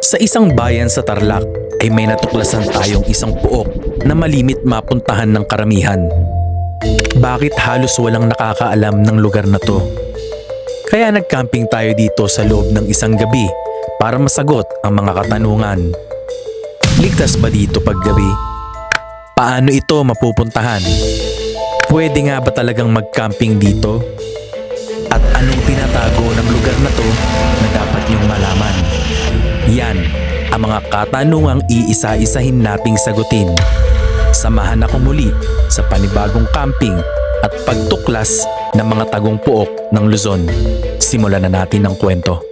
Sa isang bayan sa Tarlac ay may natuklasan tayong isang puok na malimit mapuntahan ng karamihan. Bakit halos walang nakakaalam ng lugar na to? Kaya nagcamping tayo dito sa loob ng isang gabi para masagot ang mga katanungan. Ligtas ba dito paggabi? Paano ito mapupuntahan? Pwede nga ba talagang mag-camping dito? At anong tinatago ng lugar na to na dapat niyong malaman? Yan ang mga katanungang iisa-isahin nating sagutin. Samahan ako muli sa panibagong camping at pagtuklas ng mga tagong puok ng Luzon. Simulan na natin ang kwento.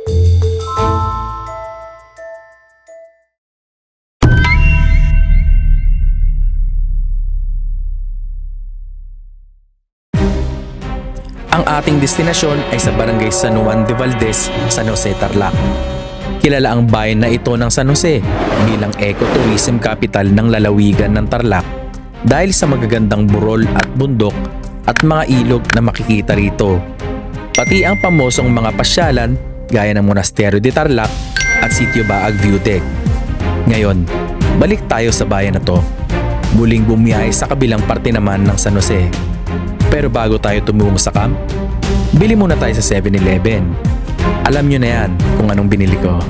Ang ating destinasyon ay sa Barangay San Juan de Valdez, San Jose, Tarlac. Kilala ang bayan na ito ng San Jose bilang ecotourism capital ng lalawigan ng Tarlac dahil sa magagandang burol at bundok at mga ilog na makikita rito. Pati ang pamosong mga pasyalan gaya ng Monasterio de Tarlac at Sitio Baag View Deck. Ngayon, balik tayo sa bayan na to. Muling bumiyahe sa kabilang parte naman ng San Jose. Pero bago tayo tumungo sa camp, bili muna tayo sa 7-Eleven. Alam nyo na yan kung anong binili ko.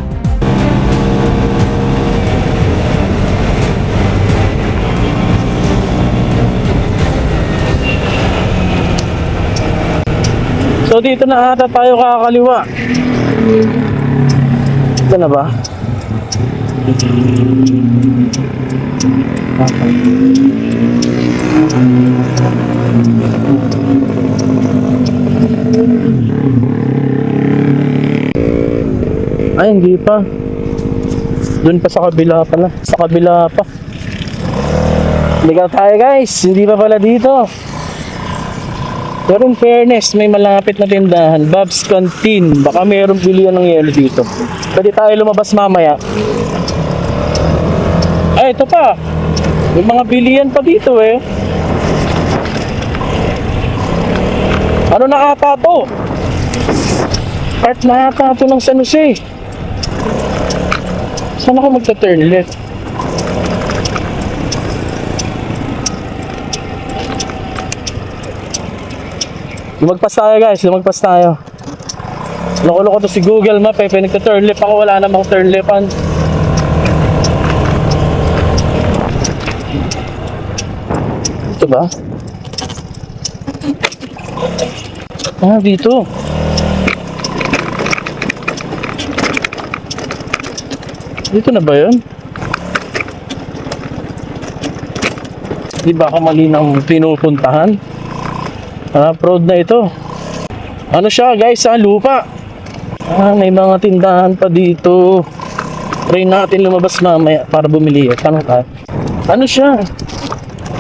So dito na ata tayo kakaliwa. Ito na ba? Ay, hindi pa. Doon pa sa kabila pala. Sa kabila pa. Ligaw tayo guys. Hindi pa pala dito. Pero in fairness, may malapit na tindahan. Bob's Canteen. Baka mayroong bilihan ng yelo dito. Pwede tayo lumabas mamaya. Ay, ito pa. May mga bilihan pa dito eh. Ano na ata to? Part na ata to ng San Jose. Saan ako magta-turn left? Lumagpas tayo guys, lumagpas tayo. Loko-loko to si Google Map eh. Pinagta-turn left ako, wala namang turn leftan. Ito ba? Ah, dito. Dito na ba yun? Di ba ako mali ng pinupuntahan? Road na ito. Ano siya guys? Lupa. May mga tindahan pa dito. Try natin lumabas mamaya para bumili. Tanong tayo. Ano siya?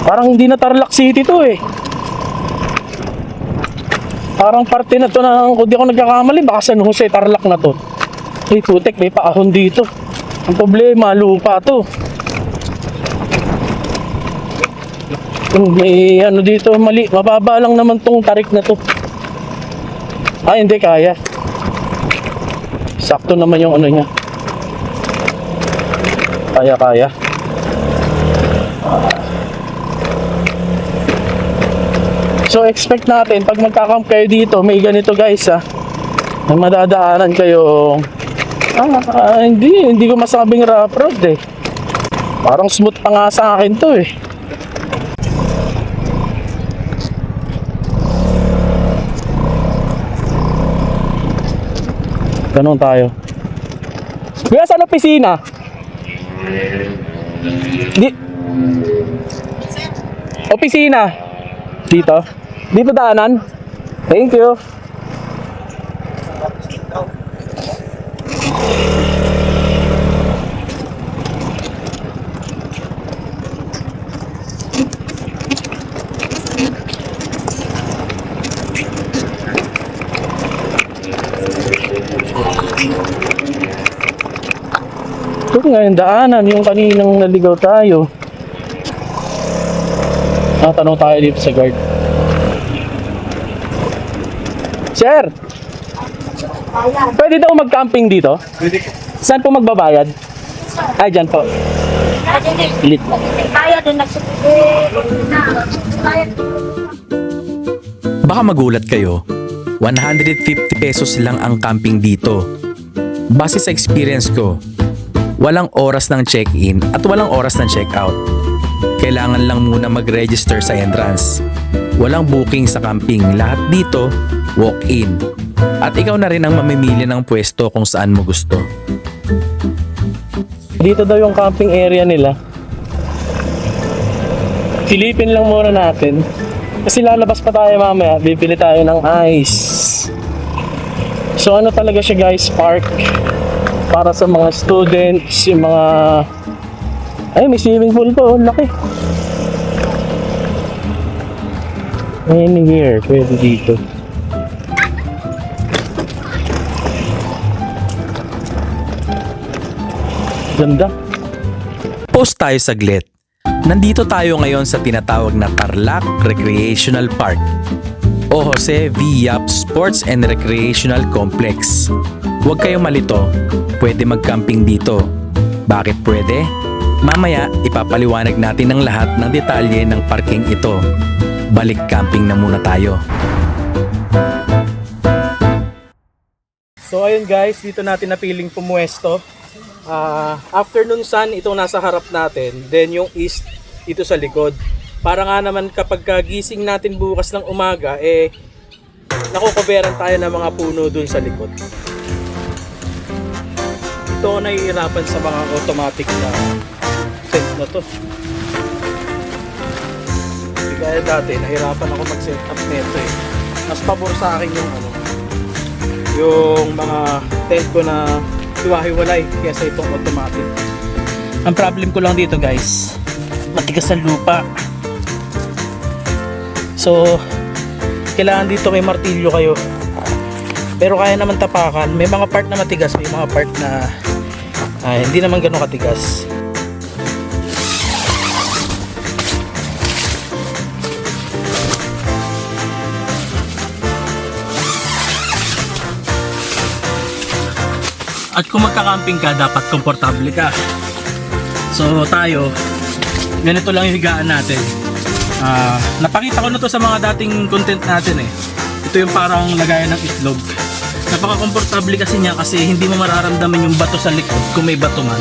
Parang hindi na Tarlac City to eh. Parang parte na to ng, kung di ako nagkakamali, baka San Jose, Tarlac na to. Hey, putek, may paahon dito. Ang problema, lupa to. May ano dito, mali. Mababa lang naman tong tarik na to. Ay, hindi kaya. Sakto naman yung ano niya. Kaya. So, expect natin, pag magkakamp kayo dito, may ganito guys may madadaanan kayo. Hindi ko masabing rough road eh. Parang smooth pa nga sa akin to eh. Ganun tayo. Kuya, saan opisina? Opisina. Dito? Dito daanan? Thank you. Ito nga yung daanan, yung kaninang naligaw tayo. Tanong tayo dito sa guard. Sir, pwede daw mag-camping dito? Pwede po. Saan po magbabayad? Ay, dyan po. Lit. Kaya din nagsubuti. Baka magulat kayo, 150 pesos lang ang camping dito. Base sa experience ko, walang oras ng check-in at walang oras ng check-out. Kailangan lang muna mag-register sa entrance. Walang booking sa camping, lahat dito walk-in. At ikaw na rin ang mamimili ng pwesto kung saan mo gusto. Dito daw yung camping area nila. Silipin lang muna natin. Kasi lalabas pa tayo mamaya, bibili tayo ng ice. So ano talaga siya guys, park para sa mga students, yung mga... Ay, may swimming pool po, laki. Anywhere, pwede dito. Ganda. Pause tayo saglit. Nandito tayo ngayon sa tinatawag na Tarlac Recreational Park o Jose V. Yap Sports and Recreational Complex. Huwag kayong malito, pwede mag-camping dito. Bakit pwede? Mamaya ipapaliwanag natin ang lahat ng detalye ng parking ito. Balik camping na muna tayo. So ayun guys, dito natin napiling pumuesto. Afternoon sun, itong nasa harap natin. Then yung east, dito sa likod. Para nga naman kapag gising natin bukas ng umaga, nakukuberan tayo ng mga puno dun sa likod. Ito ako nahihirapan sa mga automatic na tent na to. Hindi kaya dati, nahirapan ako mag-set up nito eh. Mas pabor sa akin yung mga tent ko na hiwa-hiwalay kaysa itong automatic. Ang problem ko lang dito guys, matigas ang lupa. So, kailangan dito may martilyo kayo. Pero kaya naman tapakan. May mga part na matigas, may mga part na hindi naman ganun katigas. At kung magka-camping ka, dapat komportable ka. So tayo, ganito lang yung higaan natin. Napakita ko na to sa mga dating content natin eh. Ito yung parang lagayan ng itlog. Napaka-komportable kasi niya kasi hindi mo mararamdaman yung bato sa likod kung may bato man.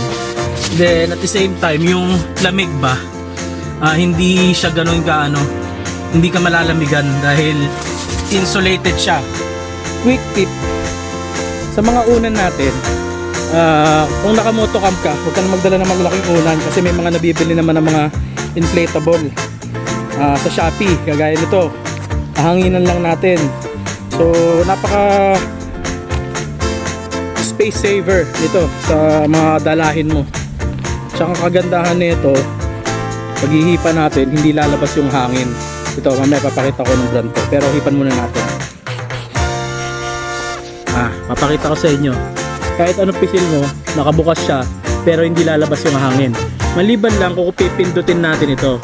Then at the same time, yung lamig ba, hindi siya ganun hindi ka malalamigan dahil insulated siya. Quick tip, sa mga unan natin, kung naka-motocamp ka, huwag ka na magdala ng malaking unan kasi may mga nabibili naman ng mga inflatable sa Shopee, kagaya nito. Hanginan lang natin. So, napaka space saver nito sa mga dalahin mo. Tsaka kagandahan nito, paghihipan natin, hindi lalabas yung hangin. Ito, mamaya papakita ko ng brand to, pero hipan muna natin. Papakita ko sa inyo. Kahit anong pisil mo, nakabukas siya, pero hindi lalabas yung hangin. Maliban lang kung pipindutin natin ito.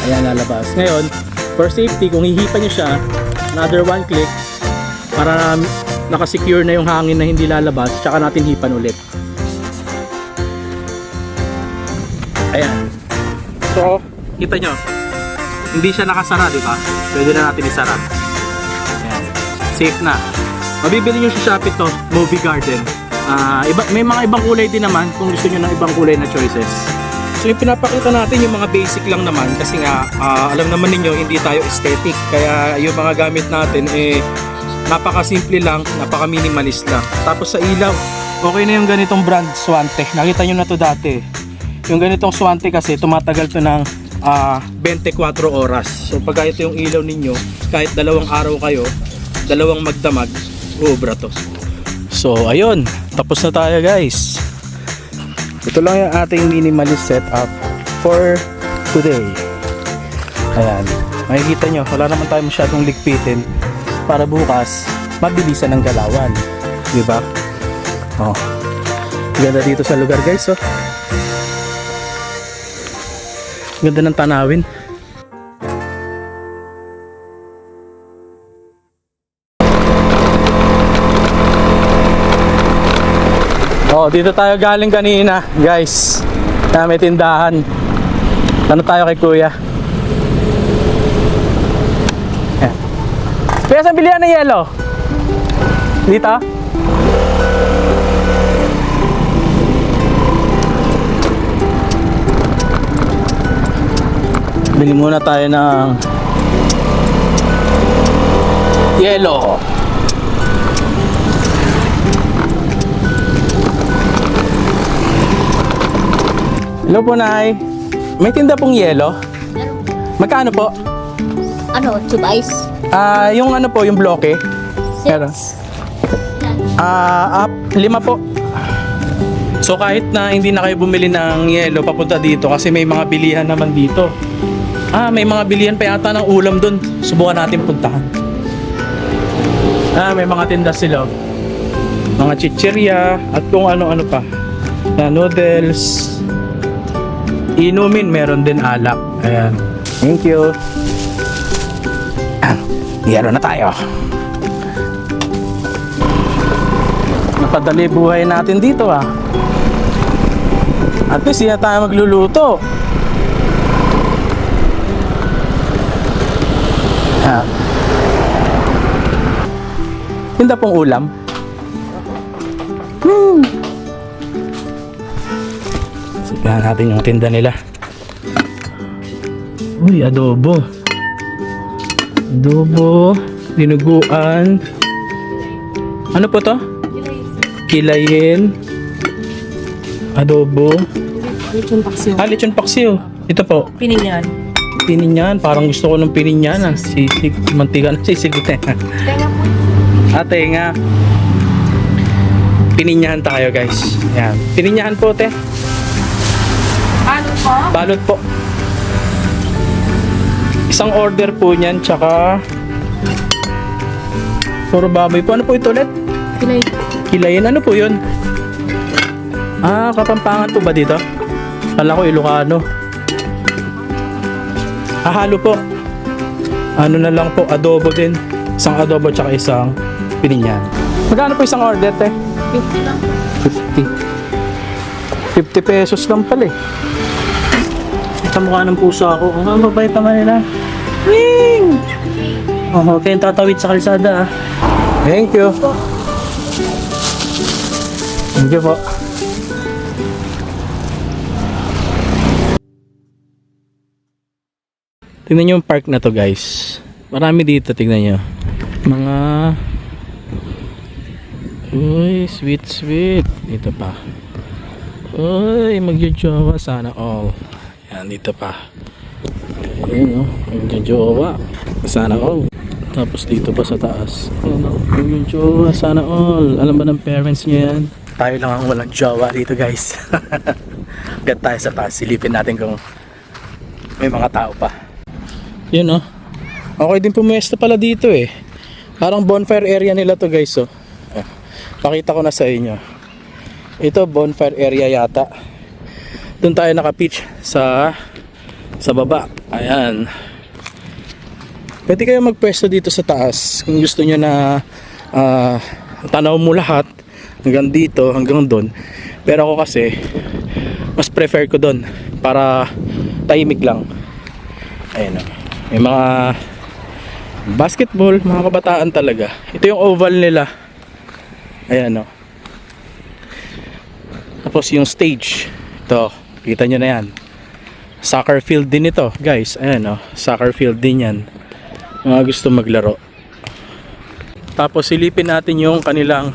Ayan, lalabas. Ngayon, for safety, kung hihipan nyo siya, another one click, para nakasecure na yung hangin na hindi lalabas, tsaka natin hipan ulit. Ayan. So, kita nyo, hindi siya nakasara, di ba? Pwede na natin isara. Ayan. Safe na. Mabibili nyo sa Shopee to, Movie Garden. May mga ibang kulay din naman kung gusto nyo ng ibang kulay na choices. So yung pinapakita natin yung mga basic lang naman kasi nga alam naman ninyo hindi tayo aesthetic. Kaya yung mga gamit natin napaka-simple lang, napaka-minimalist lang. Tapos sa ilaw, okay na yung ganitong brand Swante. Nakita nyo na to dati. Yung ganitong Swante kasi tumatagal to ng 24 oras. So pag ito yung ilaw ninyo, kahit 2 araw kayo, 2 magdamag, ubra to. So ayun, tapos na tayo guys. Ito lang yung ating minimalist setup for today. Ayan, makikita nyo, wala naman tayo masyadong ligpitin para bukas mabilisan ng galawan, diba? Ganda dito sa lugar guys. Ganda ng tanawin. Oh, dito tayo galing kanina, guys. May tindahan. Ano tayo kay Kuya? Ayan. Kuya, saan bilihan ng yelo? Dito? Bili muna tayo ng yelo. Hello po, Nay. May tinda pong yelo? Magkano po? Ano, tube ice? Yung ano po, yung bloke? Meron. 5 po. So kahit na hindi na kayo bumili ng yelo papunta dito kasi may mga bilihan naman dito. May mga bilihan pa yata ng ulam dun. Subukan natin puntahan. May mga tinda sila. Mga chichirya at kung ano-ano pa. Noodles. Inumin, meron din alak. Ayan. Thank you. Yero na tayo. Napadali buhay natin dito At least hindi na tayo magluluto. Tinda pong ulam. Siglahan natin yung tinda nila. Uy, adobo. Adobo, dinuguan. Ano po to? Kilayin. Adobo. Lechon paksiw. Lechon paksiw. Ito po. Pininyan. Pininyan. Parang gusto ko ng pininyan. Sisig. Mantika na sisig. Tenga po. Tenga. Pininyahan tayo, guys. Yan. Pininyahan po, te. Ano po? Balot po. Isang order po niyan, tsaka puro baboy po. Ano po ito ulit? Pilay. Kilayin. Ano po yun? Kapampangan po ba dito? Kala ko Ilocano. Halo po. Ano na lang po, adobo din. Isang adobo tsaka isang pininyan. Magkano po isang order, te? 50 lang. 50 pesos lang pala Ito mukha ng puso ako. Ang mabait naman nila. Wing! Huwag kayong tatawid sa kalsada Thank you. Thank you po. Tingnan nyo yung park na to, guys. Marami dito, tingnan nyo. Mga sweet. Dito pa. Magjojowa sana all. Yan, dito pa. Ayun, magjojowa sana all. Tapos dito pa sa taas. Magjojowa sana all. Alam ba ng parents nyo yan? Tayo lang ang walang jowa dito, guys. Gat tayo sa taas. Silipin natin kung may mga tao pa. Yun okay din pumuesta pala dito Parang bonfire area nila to, guys Pakita ko na sa inyo. Ito bonfire area yata. Doon tayo naka-pitch sa baba. Ayan. Pwede kayo magpwesto dito sa taas kung gusto nyo na tanaw mo lahat hanggang dito, hanggang doon. Pero ako kasi mas prefer ko doon para tahimik lang. Ayan may mga basketball, mga kabataan talaga. Ito yung oval nila. Ayan Tapos yung stage. Ito, kita nyo na yan. Soccer field din ito, guys. Ayan soccer field din yan. Mga gusto maglaro. Tapos silipin natin yung kanilang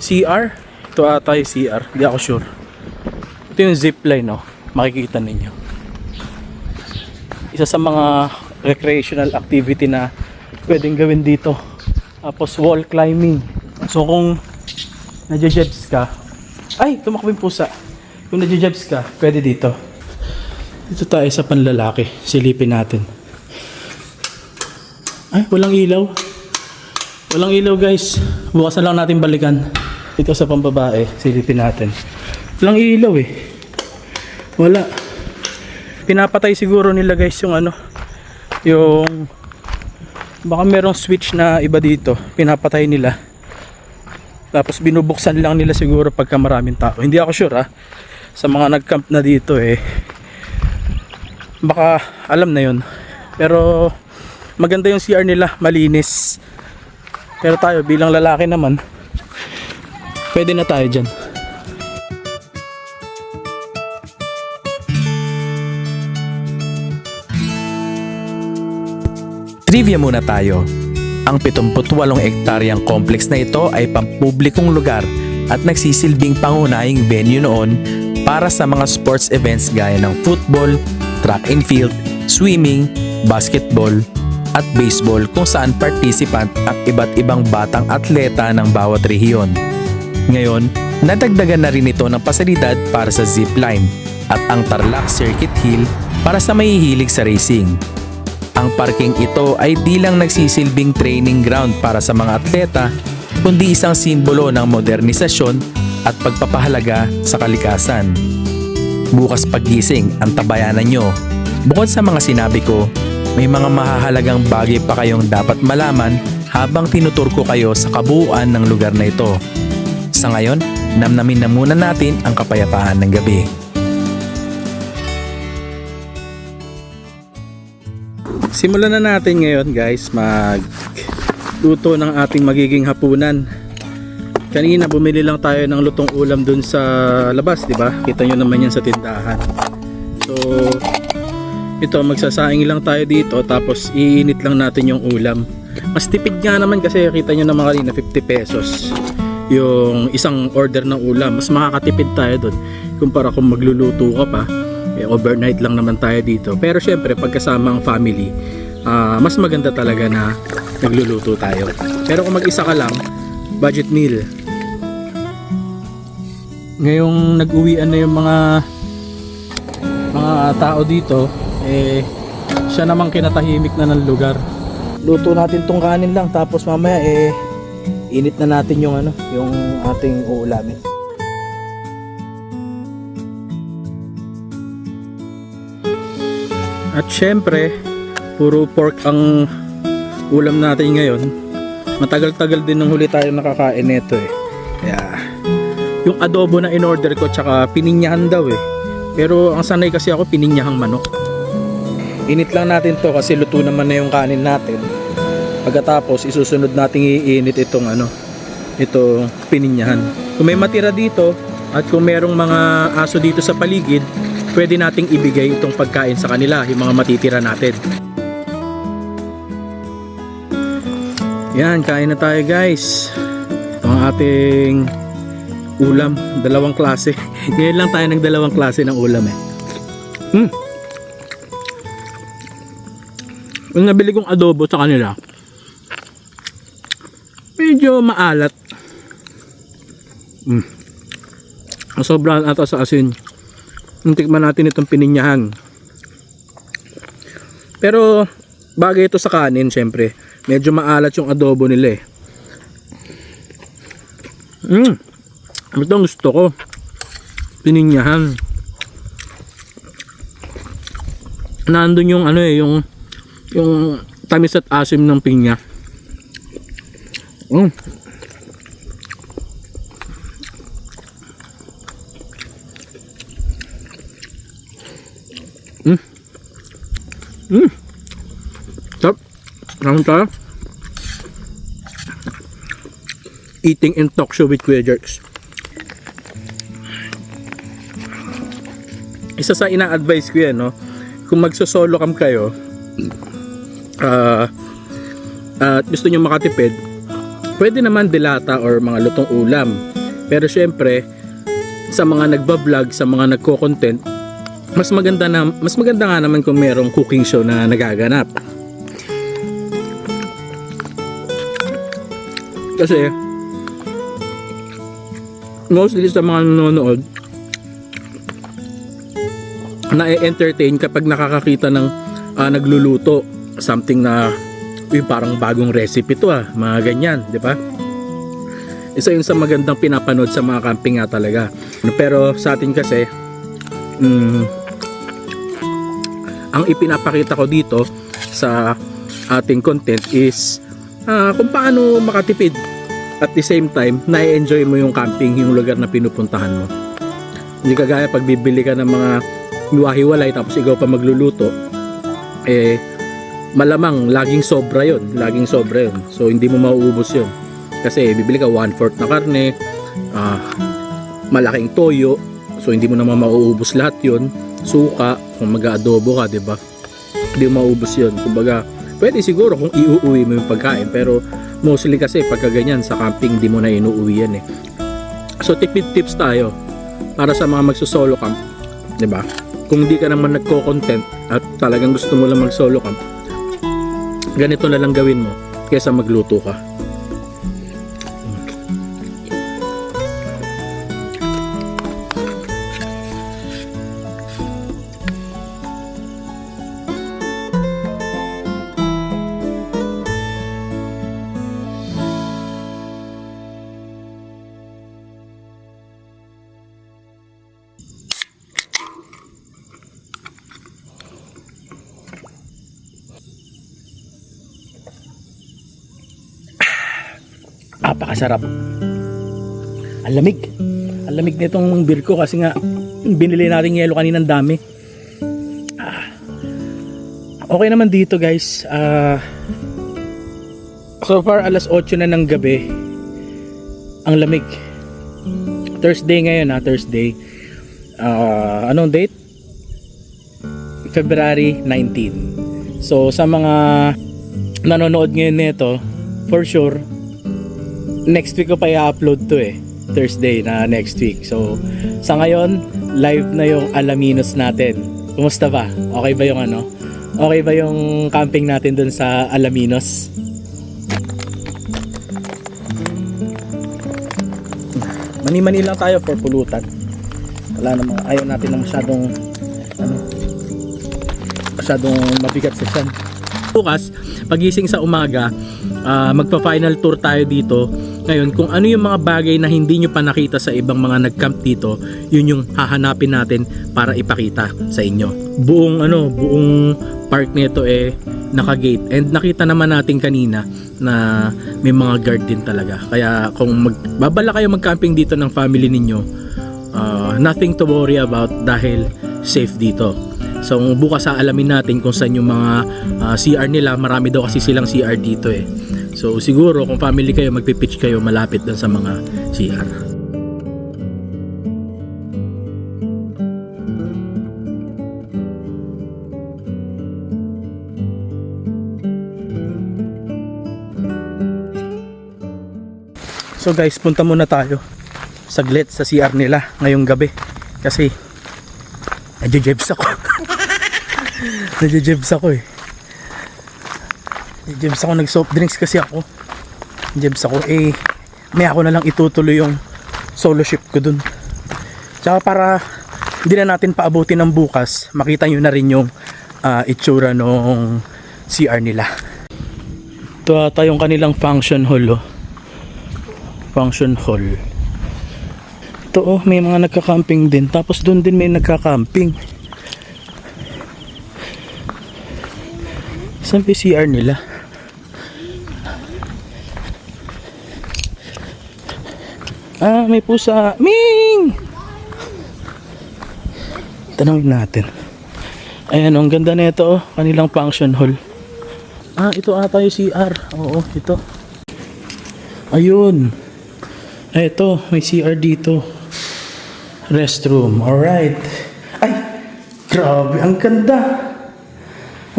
CR. Ito ata yung CR, di ako sure. Ito yung zipline makikita ninyo. Isa sa mga recreational activity na pwedeng gawin dito. Tapos wall climbing. So kung nadjejebs ka, tumakbo yung pusa. Kung nadjejebs ka, pwede dito. Dito tayo sa panlalaki. Silipin natin. Walang ilaw. Walang ilaw, guys. Bukas na lang natin balikan. Dito sa pambabae, silipin natin. Walang ilaw Wala. Pinapatay siguro nila, guys, yung yung baka merong switch na iba dito. Pinapatay nila. Tapos binubuksan lang nila siguro pagka maraming tao. Hindi ako sure sa mga nag-camp na dito baka alam na yun. Pero maganda yung CR nila, malinis. Pero tayo bilang lalaki naman, pwede na tayo dyan. Trivia muna tayo. Ang 78 ektaryang complex na ito ay pampublikong lugar at nagsisilbing pangunahing venue noon para sa mga sports events gaya ng football, track and field, swimming, basketball, at baseball kung saan participant ang iba't ibang batang atleta ng bawat rehiyon. Ngayon, nadagdagan na rin ito ng pasilidad para sa zipline at ang Tarlac Circuit Hill para sa mahihilig sa racing. Ang parking ito ay di lang nagsisilbing training ground para sa mga atleta, kundi isang simbolo ng modernisasyon at pagpapahalaga sa kalikasan. Bukas paggising ang tabayanan nyo. Bukod sa mga sinabi ko, may mga mahahalagang bagay pa kayong dapat malaman habang tinutur ko kayo sa kabuuan ng lugar na ito. Sa ngayon, namnamin na muna natin ang kapayapaan ng gabi. Simulan na natin ngayon guys magluto ng ating magiging hapunan. Kanina bumili lang tayo ng lutong ulam dun sa labas, di ba? Kita nyo naman yan sa tindahan. So ito, magsasaing lang tayo dito tapos iinit lang natin yung ulam. Mas tipid nga naman kasi kita nyo naman kanina 50 pesos yung isang order ng ulam. Mas makakatipid tayo dun kumpara kung magluluto ka pa. Overnight lang naman tayo dito. Pero syempre pagkasama ang family, mas maganda talaga na nagluluto tayo. Pero kung mag-isa ka lang, budget meal. Ngayong nag-uwian na yung mga tao dito, siya namang kinatahimik na ng lugar. Luto natin tong kanin lang tapos mamaya init na natin yung yung ating uulamin. At syempre, puro pork ang ulam natin ngayon. Matagal-tagal din nung huli tayo nakakain nito Kaya, yung adobo na in-order ko tsaka pininyahan daw Pero ang sanay kasi ako pininyahang manok. Init lang natin to kasi luto naman na yung kanin natin. Pagkatapos, isusunod nating iinit itong pininyahan. Kung may matira dito at kung merong mga aso dito sa paligid, pwede nating ibigay itong pagkain sa kanila, yung mga matitira natin. Yan, kain na tayo guys. Ito ang ating ulam, dalawang klase. Ngayon lang tayo ng dalawang klase ng ulam Yung nabili kong adobo sa kanila, medyo maalat. Sobrang ata sa asin. Tikman natin itong pininyahan. Pero bagay ito sa kanin syempre. Medyo maalat yung adobo nila Ito gusto ko. Pininyahan. Nandun yung yung tamis at asim ng pinya. Stop. Naman tayo. Eating and talk show with Kuya Jerks. Isa sa ina-advise ko yan, kung magso-solo cam kayo at gusto nyo makatipid, pwede naman dilata or mga lutong ulam. Pero syempre, sa mga nagbablog, sa mga nagko-content, mas maganda nga naman kung merong cooking show na nagaganap. Kasi mostly sa mga nanonood, na-entertain kapag nakakakita ng nagluluto something na parang bagong recipe to mga ganyan, di ba? Isa yun sa magandang pinapanood sa mga camping nga talaga. Pero sa atin kasi ang ipinapakita ko dito sa ating content is kung paano makatipid at the same time, na-enjoy mo yung camping, yung lugar na pinupuntahan mo. Hindi kagaya pag bibili ka ng mga hiwa-hiwalay tapos ikaw pa magluluto, malamang laging sobra yon. So hindi mo mauubos yon. Kasi bibili ka 1/4 na karne, malaking toyo, so hindi mo naman mauubos lahat yon. Suka, kung mag-aadobo ka, 'di ba? Hindi mo mauubos yon. Kumbaga, pwede siguro kung iuuwi mo yung pagkain, pero mostly kasi pagka ganyan sa camping, hindi mo na inuuwi yan eh. So tipid tips tayo para sa mga magso-solo camp, 'di ba? Kung hindi ka naman nagko-content at talagang gusto mo lang mag-solo camp, ganito na lang gawin mo kaysa magluto ka. Napakasarap. Ang lamig. Ang lamig nitong beer ko kasi nga binili natin yelo kaninang dami. Okay naman dito guys. So far alas 8 na ng gabi. Ang lamig. Thursday ngayon Thursday. Anong date? February 19. So sa mga nanonood ngayon nito, for sure next week ko pa i-upload to Thursday na next week. So sa ngayon live na yung Alaminos natin. Kumusta ba? Okay ba yung Okay ba yung camping natin dun sa Alaminos? Mani-mani lang tayo for pulutan. Wala namang, ayaw natin na masyadong mabigat sa tiyan. Bukas pagising sa umaga, magpa-final tour tayo dito. Ngayon, kung ano yung mga bagay na hindi nyo pa nakita sa ibang mga nag-camp dito, yun yung hahanapin natin para ipakita sa inyo. Buong park nito naka-gate. And nakita naman natin kanina na may mga guard din talaga. Kaya kung babala kayo mag-camping dito ng family ninyo, nothing to worry about dahil safe dito. So bukas alamin natin kung saan yung mga CR nila. Marami daw kasi silang CR dito So siguro kung family kayo, magpipitch kayo malapit dun sa mga CR. So guys, punta muna tayo saglit sa CR nila ngayong gabi kasi nadjejebs ako. Nadjejebs ako Nadjebs ako, nag-soft drinks kasi ako. Nadjebs ako, may ako na lang itutuloy yung solo ship ko dun. Tsaka para hindi na natin paabutin ng bukas, makita nyo na rin yung itsura nung CR nila. Ito ata yung kanilang function hall Function hall. Ito may mga nagka-camping din. Tapos doon din may nagka-camping. Saan ba CR nila? May pusa. Ming! Tanawin natin. Ayan, ang ganda na ito. Kanilang function hall. Ito ata yung CR. Oo, ito. Ayun. Ito, may CR dito. Restroom. Alright. Ay! Grabe, ang ganda.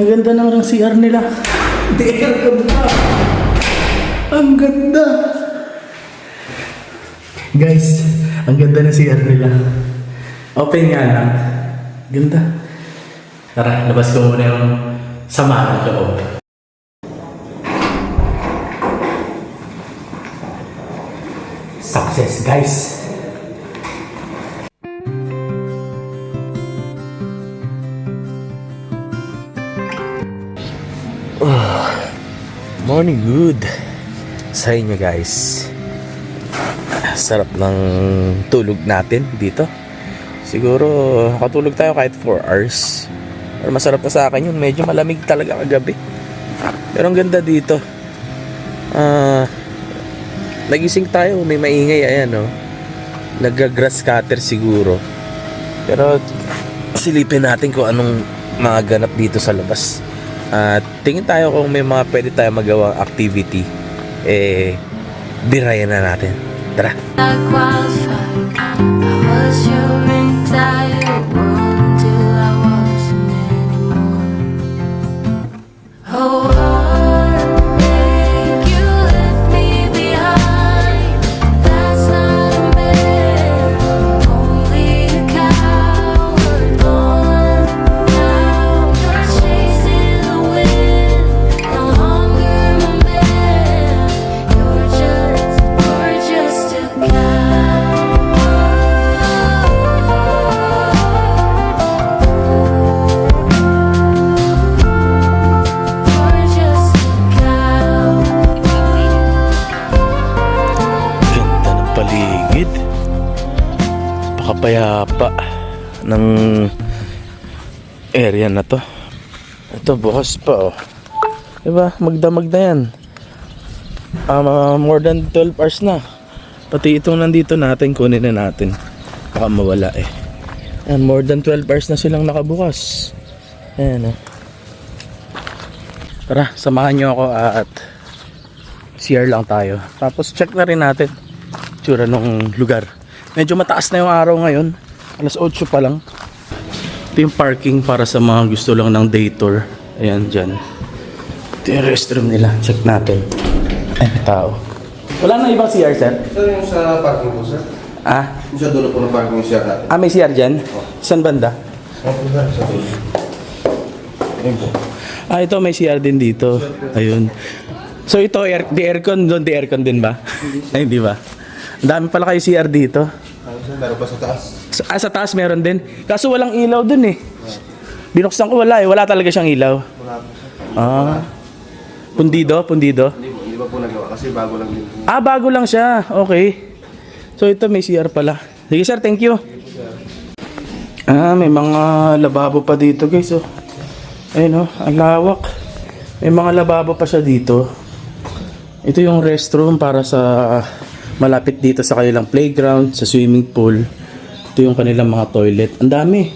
Ang ganda ng CR nila. Ang ganda. Ang ganda. Guys, ang ganda na CR nila. Open nga lang. Ganda. Tara, labas ko muna yung sama ng loob. Success, guys. Morning good sa inyo guys. Sarap ng tulog natin dito. Siguro katulog tayo kahit 4 hours. Pero masarap na sa akin yun. Medyo malamig talaga kagabi. Pero ang ganda dito. nagising tayo, may maingay, ayan oh. Nag-grass cutter siguro. Pero silipin natin kung anong mga ganap dito sa labas. At tingin tayo kung may mga pwede tayo magawang activity. Birayan na natin. Tara. Like wildfire, I was your entire world until I wasn't anymore. Oh, heartbreak, you left me behind. That's not a man, only a coward. Gone now, you're chasing the wind. No longer my man. You're just a Ganda ng paligid. Pakapayapa ng area na to. Ito bukas pa oh. Diba? Magdamag na yan. More than 12 hours na. Pati itong nandito natin, kunin na natin. Baka mawala eh. Ayan, more than 12 hours na silang nakabukas. Ayan oh. Tara, samahan nyo ako at CR lang tayo. Tapos check na rin natin tsura nung lugar. Medyo mataas na yung araw ngayon. Alas 8 pa lang. Ito yung parking para sa mga gusto lang ng day tour. Ayan dyan. Ito yung restroom nila. Check natin. Ay, may tao. Wala na ibang CR, sir? Sir, yung sa parking po, sir. Ah? Yung sa dulo po ng parking siya natin. Ah, may CR dyan? Saan banda? Opo, sir. Sa dulo. Ayun po. Ah, ito may CR din dito. Ayun. So ito, di aircon doon, di aircon din ba? Ay, hindi ba? Ang dami pala kayo CR dito. Ano, sir? Meron pa sa taas. Sa taas meron din. Kaso walang ilaw dun eh. Binuksan ko wala eh. Wala talaga siyang ilaw. Wala po, sir. Ah. Pundido? Hindi pa po nagawa kasi bago lang din po. Ah, bago lang siya. Okay. So ito may CR pala. Sige sir, thank you. Ah, may mga lababo pa dito guys oh. Ayun oh, ang lawak. May mga lababo pa siya dito. Ito yung restroom para sa malapit dito sa kanilang playground, sa swimming pool. Ito yung kanilang mga toilet. Ang dami.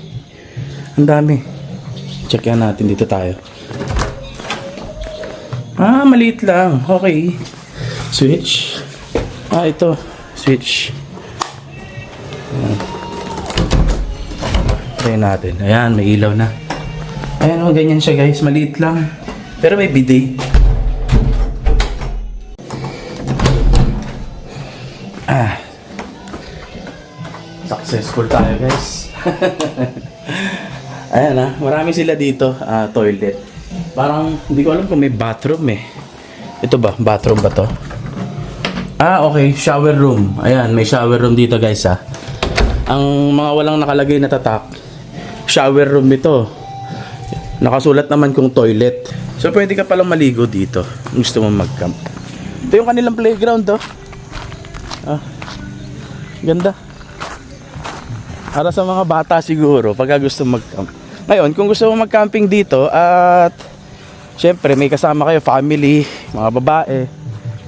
Ang dami. Check yan natin dito tayo. Ah, maliit lang. Okay. Switch. Ah, ito. Switch. Ayan. Try natin. Ayan, may ilaw na. Ayan o, ganyan siya guys. Maliit lang. Pero may bidet. Ah. Successful tayo guys. Ayan ah. Marami sila dito. Toilet. Parang hindi ko alam kung may bathroom eh. Ito ba? Bathroom ba to? Ah, okay. Shower room. Ayan, may shower room dito guys ah. Ang mga walang nakalagay na tatak, shower room ito. Nakasulat naman kung toilet. So pwede ka palang maligo dito. Gusto mo mag-camp. Ito yung kanilang playground to. Ah, ganda. Para sa mga bata siguro pagka gusto mag-camp. Ngayon, kung gusto mo mag-camping dito at syempre may kasama kayo, family, mga babae,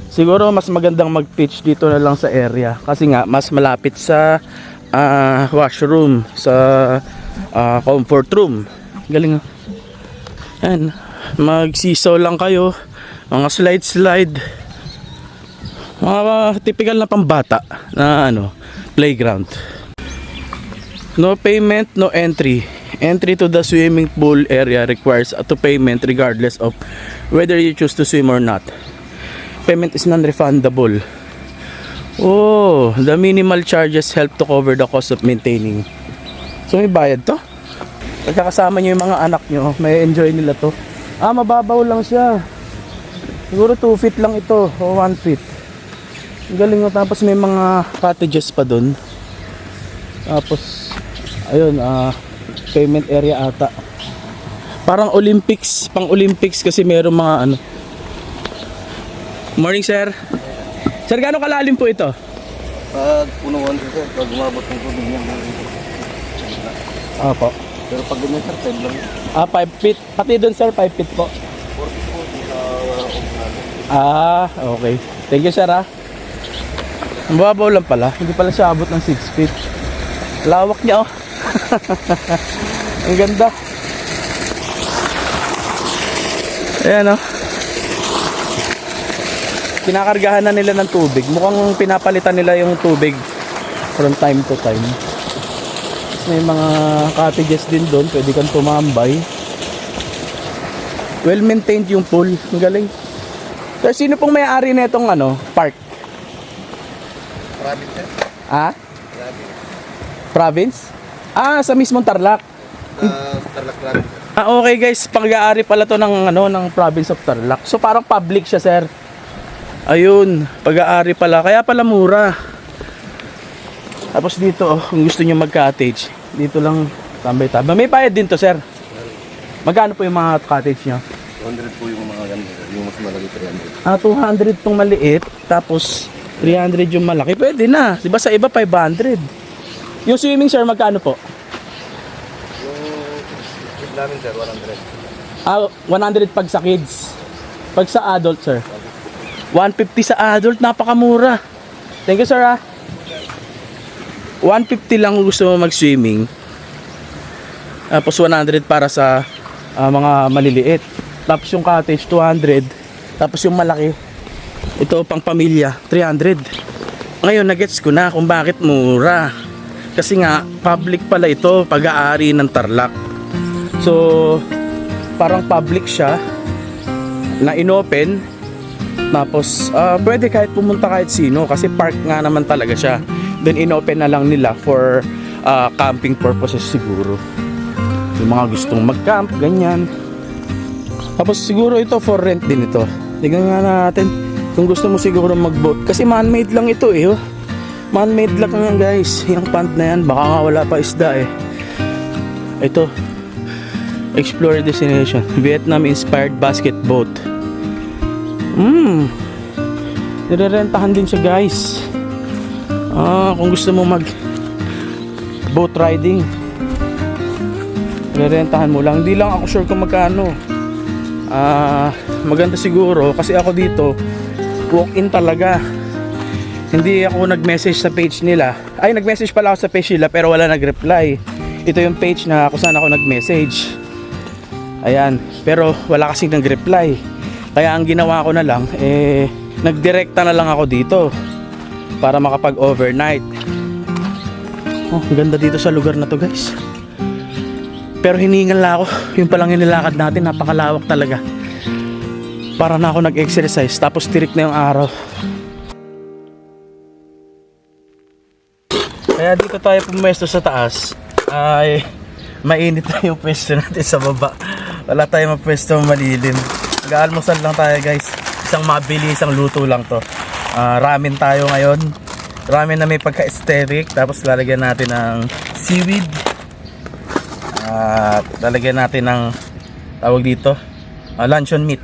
siguro mas magandang mag-pitch dito na lang sa area kasi nga mas malapit sa washroom, sa comfort room. Galing. Yan, magsisaw lang kayo, mga slide, mga typical na pambata na playground. No payment, no entry. Entry to the swimming pool area requires a payment regardless of whether you choose to swim or not. Payment is non-refundable. Oh, the minimal charges help to cover the cost of maintaining. So may bayad to? Pagkakasama nyo yung mga anak nyo, may enjoy nila to. Ah, mababaw lang siya. Siguro 2 feet lang ito o 1 feet. Ang galing mo. Tapos may mga cottages pa dun. Tapos ayun, payment area ata. Parang Olympics, pang Olympics kasi meron mga Morning sir. Sir, gaano kalalim po ito? Pag punuan ko, sir, pag umabot ng tubig niya. Opo. Pero pag ganyan, sir, 10 lang. 5 feet. Pati dun sir, 5 feet po. 40 po sa Ah, okay. Thank you sir ah. Ang babaw lang pala. Hindi pala siya abot ng 6 feet. Lawak niya, oh. Ang ganda. Ayan, oh. Kinakargahan na nila ng tubig. Mukhang pinapalitan nila yung tubig from time to time. May mga cottages din doon. Pwede kang tumambay. Well maintained yung pool. Ang galing. Sir, sino pong may-ari na itong park? Province sir? Ah? Province? Ah, sa mismong Tarlac. Tarlac Province. Ah, okay guys. Pag-aari pala to ng province of Tarlac. So parang public siya, sir. Ayun, pag-aari pala. Kaya pala mura. Tapos dito, oh, kung gusto niyo mag-cottage, dito lang tambay-tambay. May bayad din to, sir. Magkano po yung mga cottage niyo? 200 po yung mga ganito. Yung mas malaki 300. Ah, 200 tong maliit, tapos 300 yung malaki. Pwede na. 'Di ba sa iba 500? Yung swimming, sir, magkano po? Yung kid namin sir, 100. Ah, 100 pag sa kids. Pag sa adult, sir. 150 sa adult, napakamura. Thank you, sir, ah. 150 lang kung gusto mo mag-swimming. Tapos 100 para sa mga maliliit. Tapos yung cottage 200. Tapos yung malaki, ito pang pamilya, 300. Ngayon nagets ko na kung bakit mura. Kasi nga public pala ito, pag-aari ng Tarlac. So parang public siya na inopen. Tapos pwede kahit pumunta kahit sino kasi park nga naman talaga siya. Then inopen na lang nila for camping purposes siguro. Yung mga gustong mag-camp, ganyan. Tapos siguro ito for rent din ito. Tingnan nga natin kung gusto mo siguro mag-boat. Kasi man-made lang ito eh. Oh. Man-made lang yan guys. Yung pond na yan, baka nga wala pa isda eh. Ito. Explore destination. Vietnam inspired basket boat. Nirerentahan din siya guys. Kung gusto mo mag boat riding, nirerentahan mo lang. Hindi lang ako sure kung magkano. Maganda siguro kasi ako dito walk-in talaga. Hindi ako nag-message sa page nila. Ay, nag-message pala ako sa page nila pero wala nag-reply. Ito yung page na kung saan ako nag-message. Ayan, pero wala kasing nag-reply. Kaya ang ginawa ko na lang nagdirekta na lang ako dito para makapag-overnight. Oh, ang ganda dito sa lugar na to guys. Pero hiningal na ako. Yung palang yung nilakad natin, napakalawak talaga. Para na ako nag-exercise. Tapos tirik na yung araw. Kaya dito tayo pumwesto sa taas. Ay, mainit na yung pwesto natin sa baba. Wala tayong mapwesto malilim. Mag-aalmusal lang tayo guys. Isang mabili, isang luto lang to. Ramen tayo ngayon. Ramen na may pagka-aesthetic. Tapos lalagyan natin ng seaweed. At lalagyan natin ng tawag dito luncheon meat.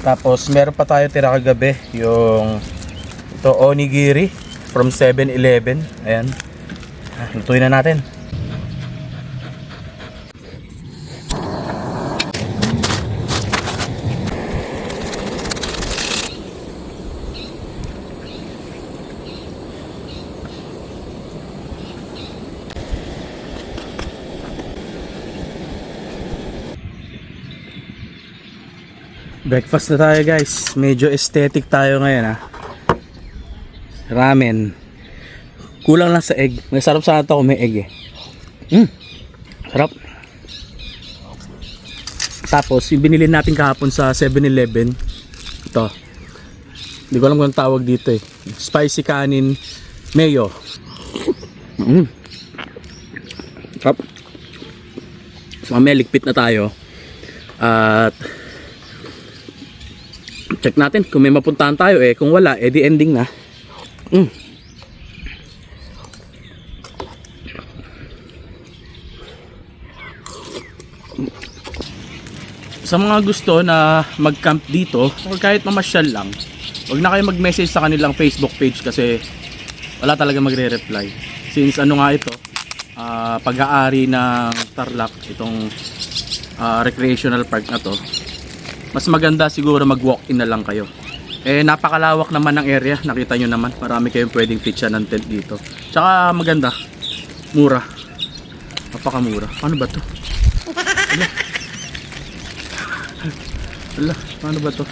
Tapos meron pa tayo tira kagabi yung ito onigiri from 7-Eleven. Ayan, lutuin na natin. Breakfast na tayo guys. Medyo aesthetic tayo ngayon ha. Ramen. Kulang lang sa egg. Masarap sana ito kung may egg eh. Sarap. Tapos yung binili natin kahapon sa 7-Eleven. Ito. Hindi ko alam kung tawag dito eh. Spicy kanin mayo. Sarap. So mamaya ligpit na tayo. At check natin kung may mapuntahan tayo eh. Kung wala, di ending na. Sa mga gusto na mag-camp dito or kahit mamasyal lang, huwag na kayo mag-message sa kanilang Facebook page kasi wala talaga magre-reply. Since ano nga ito, pag-aari ng Tarlac, itong recreational park na to, mas maganda siguro mag-walk-in na lang kayo. Napakalawak naman ng area. Nakita nyo naman. Marami kayong pwedeng pitcha ng tent dito. Tsaka maganda. Mura. Napakamura. Ano ba to? Ala, paano ba to?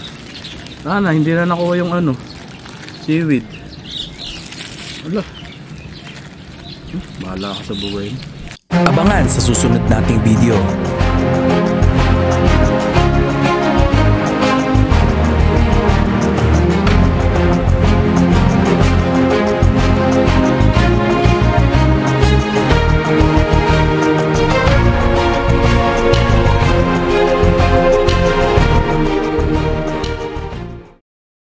Hindi na nakuha yung seaweed. Ala. Bahala ka sa buhay. Abangan sa susunod nating video.